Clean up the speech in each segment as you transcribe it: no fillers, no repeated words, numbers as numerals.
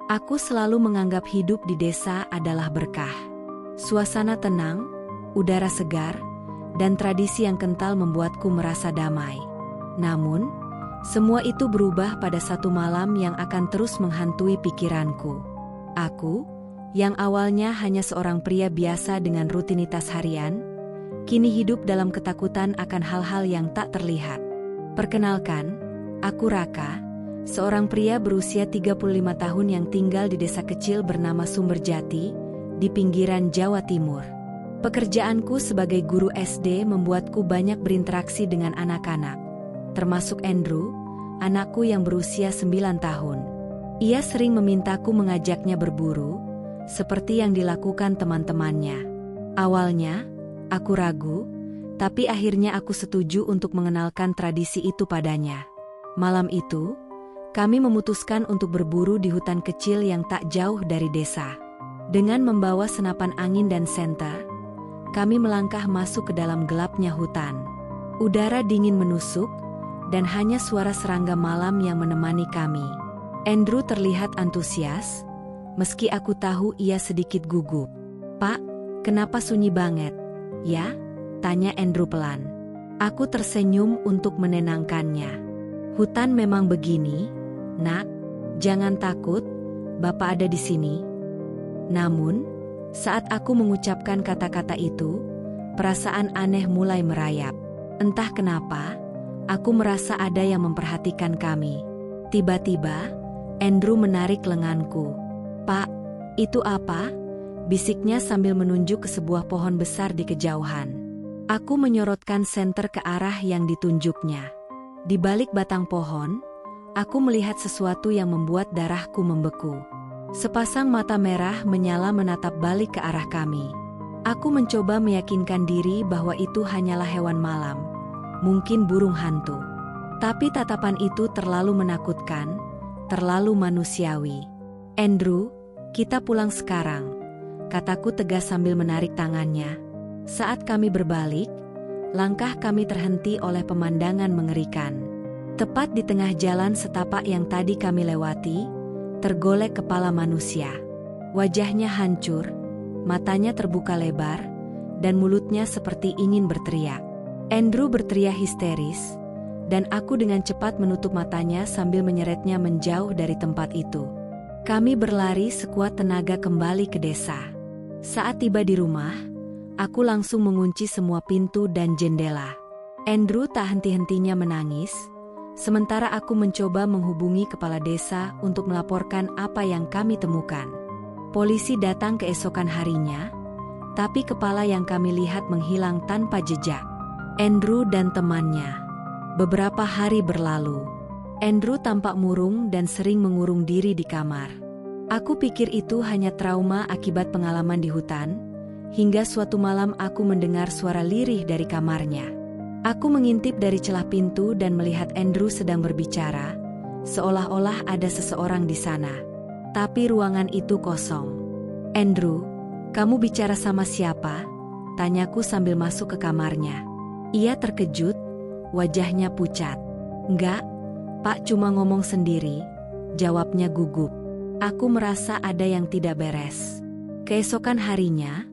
Aku selalu menganggap hidup di desa adalah berkah. Suasana tenang, udara segar, dan tradisi yang kental membuatku merasa damai. Namun, semua itu berubah pada satu malam yang akan terus menghantui pikiranku. Aku, yang awalnya hanya seorang pria biasa dengan rutinitas harian, kini hidup dalam ketakutan akan hal-hal yang tak terlihat. Perkenalkan, aku Raka, seorang pria berusia 35 tahun yang tinggal di desa kecil bernama Sumberjati, di pinggiran Jawa Timur. Pekerjaanku sebagai guru SD membuatku banyak berinteraksi dengan anak-anak, termasuk Andrew, anakku yang berusia 9 tahun. Ia sering memintaku mengajaknya berburu, seperti yang dilakukan teman-temannya. Awalnya, aku ragu, tapi akhirnya aku setuju untuk mengenalkan tradisi itu padanya. Malam itu, kami memutuskan untuk berburu di hutan kecil yang tak jauh dari desa. Dengan membawa senapan angin dan senter, kami melangkah masuk ke dalam gelapnya hutan. Udara dingin menusuk, dan hanya suara serangga malam yang menemani kami. Andrew terlihat antusias, meski aku tahu ia sedikit gugup. "Pak, kenapa sunyi banget?" "Ya?" tanya Andrew pelan. Aku tersenyum untuk menenangkannya. "Hutan memang begini, Nak. Jangan takut, Bapak ada di sini." Namun, saat aku mengucapkan kata-kata itu, perasaan aneh mulai merayap. Entah kenapa, aku merasa ada yang memperhatikan kami. Tiba-tiba, Andrew menarik lenganku. "Pak, itu apa?" bisiknya sambil menunjuk ke sebuah pohon besar di kejauhan. Aku menyorotkan senter ke arah yang ditunjuknya. Di balik batang pohon, aku melihat sesuatu yang membuat darahku membeku. Sepasang mata merah menyala menatap balik ke arah kami. Aku mencoba meyakinkan diri bahwa itu hanyalah hewan malam, mungkin burung hantu. Tapi tatapan itu terlalu menakutkan, terlalu manusiawi. "Andrew, kita pulang sekarang," kataku tegas sambil menarik tangannya. Saat kami berbalik, langkah kami terhenti oleh pemandangan mengerikan. Tepat di tengah jalan setapak yang tadi kami lewati, tergolek kepala manusia. Wajahnya hancur, matanya terbuka lebar, dan mulutnya seperti ingin berteriak. Andrew berteriak histeris, dan aku dengan cepat menutup matanya sambil menyeretnya menjauh dari tempat itu. Kami berlari sekuat tenaga kembali ke desa. Saat tiba di rumah, aku langsung mengunci semua pintu dan jendela. Andrew tak henti-hentinya menangis, sementara aku mencoba menghubungi kepala desa untuk melaporkan apa yang kami temukan. Polisi datang keesokan harinya, tapi kepala yang kami lihat menghilang tanpa jejak. Andrew dan temannya. Beberapa hari berlalu. Andrew tampak murung dan sering mengurung diri di kamar. Aku pikir itu hanya trauma akibat pengalaman di hutan, hingga suatu malam aku mendengar suara lirih dari kamarnya. Aku mengintip dari celah pintu dan melihat Andrew sedang berbicara, seolah-olah ada seseorang di sana. Tapi ruangan itu kosong. "Andrew, kamu bicara sama siapa?" tanyaku sambil masuk ke kamarnya. Ia terkejut, wajahnya pucat. "Enggak, Pak, cuma ngomong sendiri," jawabnya gugup. Aku merasa ada yang tidak beres. Keesokan harinya,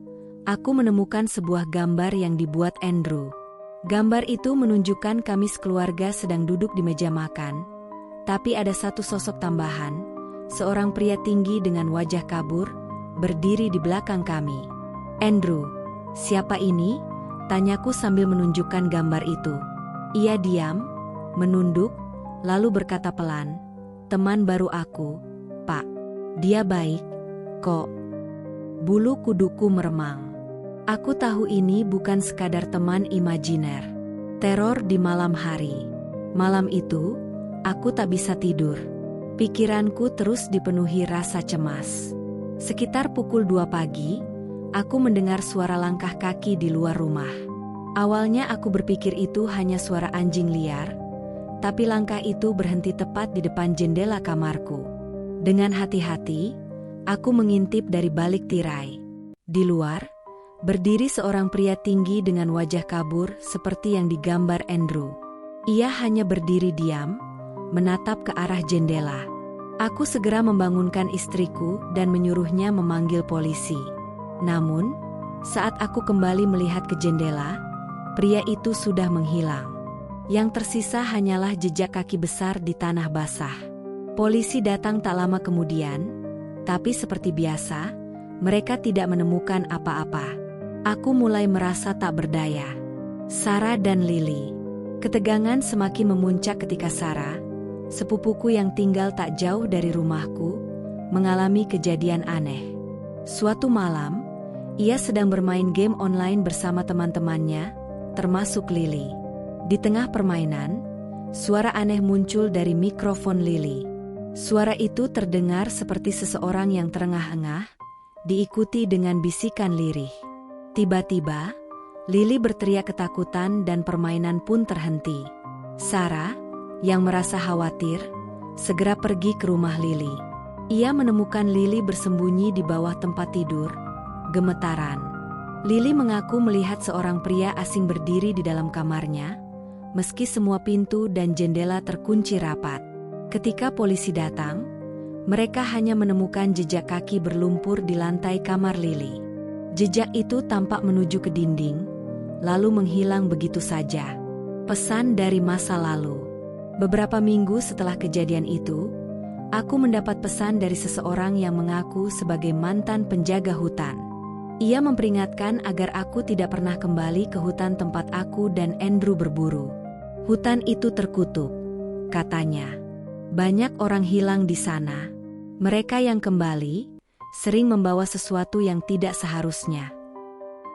aku menemukan sebuah gambar yang dibuat Andrew. Gambar itu menunjukkan kami sekeluarga sedang duduk di meja makan, tapi ada satu sosok tambahan, seorang pria tinggi dengan wajah kabur, berdiri di belakang kami. "Andrew, siapa ini?" tanyaku sambil menunjukkan gambar itu. Ia diam, menunduk, lalu berkata pelan, "Teman baru aku, Pak. Dia baik, kok." Bulu kuduku meremang. Aku tahu ini bukan sekadar teman imajiner. Teror di malam hari. Malam itu, aku tak bisa tidur. Pikiranku terus dipenuhi rasa cemas. Sekitar pukul 2 pagi, aku mendengar suara langkah kaki di luar rumah. Awalnya aku berpikir itu hanya suara anjing liar, tapi langkah itu berhenti tepat di depan jendela kamarku. Dengan hati-hati, aku mengintip dari balik tirai. Di luar, berdiri seorang pria tinggi dengan wajah kabur seperti yang digambar Andrew. Ia hanya berdiri diam, menatap ke arah jendela. Aku segera membangunkan istriku dan menyuruhnya memanggil polisi. Namun, saat aku kembali melihat ke jendela, pria itu sudah menghilang. Yang tersisa hanyalah jejak kaki besar di tanah basah. Polisi datang tak lama kemudian, tapi seperti biasa, mereka tidak menemukan apa-apa. Aku mulai merasa tak berdaya. Sarah dan Lily. Ketegangan semakin memuncak ketika Sarah, sepupuku yang tinggal tak jauh dari rumahku, mengalami kejadian aneh. Suatu malam, ia sedang bermain game online bersama teman-temannya, termasuk Lily. Di tengah permainan, suara aneh muncul dari mikrofon Lily. Suara itu terdengar seperti seseorang yang terengah-engah, diikuti dengan bisikan lirih. Tiba-tiba, Lily berteriak ketakutan dan permainan pun terhenti. Sarah, yang merasa khawatir, segera pergi ke rumah Lily. Ia menemukan Lily bersembunyi di bawah tempat tidur, gemetaran. Lily mengaku melihat seorang pria asing berdiri di dalam kamarnya, meski semua pintu dan jendela terkunci rapat. Ketika polisi datang, mereka hanya menemukan jejak kaki berlumpur di lantai kamar Lily. Jejak itu tampak menuju ke dinding, lalu menghilang begitu saja. Pesan dari masa lalu. Beberapa minggu setelah kejadian itu, aku mendapat pesan dari seseorang yang mengaku sebagai mantan penjaga hutan. Ia memperingatkan agar aku tidak pernah kembali ke hutan tempat aku dan Andrew berburu. Hutan itu terkutuk, katanya. Banyak orang hilang di sana. Mereka yang kembali sering membawa sesuatu yang tidak seharusnya.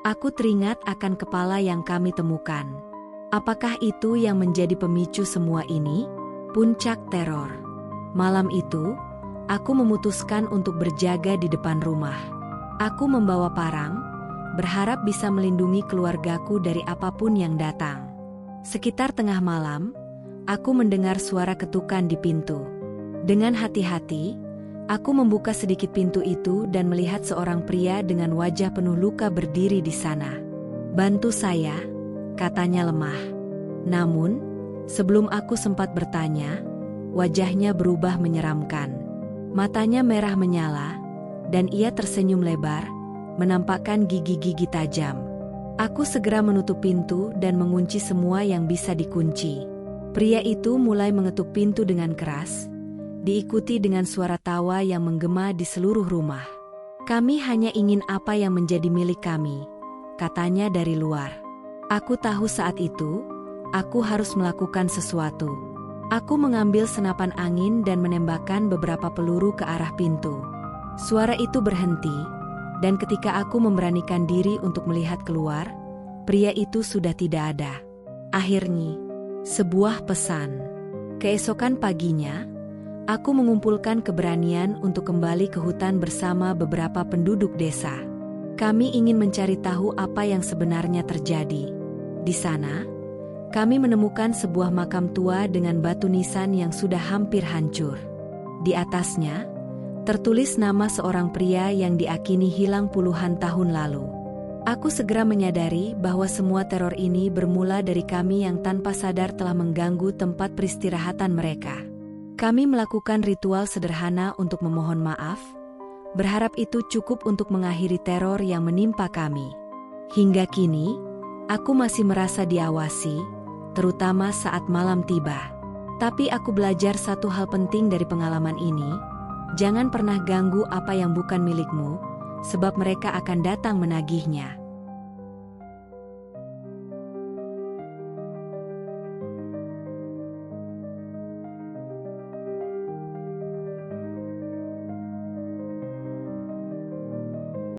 Aku teringat akan kepala yang kami temukan. Apakah itu yang menjadi pemicu semua ini? Puncak teror. Malam itu, aku memutuskan untuk berjaga di depan rumah. Aku membawa parang, berharap bisa melindungi keluargaku dari apapun yang datang. Sekitar tengah malam, aku mendengar suara ketukan di pintu. Dengan hati-hati, aku membuka sedikit pintu itu dan melihat seorang pria dengan wajah penuh luka berdiri di sana. "Bantu saya," katanya lemah. Namun, sebelum aku sempat bertanya, wajahnya berubah menyeramkan. Matanya merah menyala, dan ia tersenyum lebar, menampakkan gigi-gigi tajam. Aku segera menutup pintu dan mengunci semua yang bisa dikunci. Pria itu mulai mengetuk pintu dengan keras, diikuti dengan suara tawa yang menggema di seluruh rumah. "Kami hanya ingin apa yang menjadi milik kami," katanya dari luar. Aku tahu saat itu, aku harus melakukan sesuatu. Aku mengambil senapan angin dan menembakkan beberapa peluru ke arah pintu. Suara itu berhenti, dan ketika aku memberanikan diri untuk melihat keluar, pria itu sudah tidak ada. Akhirnya, sebuah pesan. Keesokan paginya, aku mengumpulkan keberanian untuk kembali ke hutan bersama beberapa penduduk desa. Kami ingin mencari tahu apa yang sebenarnya terjadi. Di sana, kami menemukan sebuah makam tua dengan batu nisan yang sudah hampir hancur. Di atasnya, tertulis nama seorang pria yang diakini hilang puluhan tahun lalu. Aku segera menyadari bahwa semua teror ini bermula dari kami yang tanpa sadar telah mengganggu tempat peristirahatan mereka. Kami melakukan ritual sederhana untuk memohon maaf, berharap itu cukup untuk mengakhiri teror yang menimpa kami. Hingga kini, aku masih merasa diawasi, terutama saat malam tiba. Tapi aku belajar satu hal penting dari pengalaman ini. Jangan pernah ganggu apa yang bukan milikmu, sebab mereka akan datang menagihnya.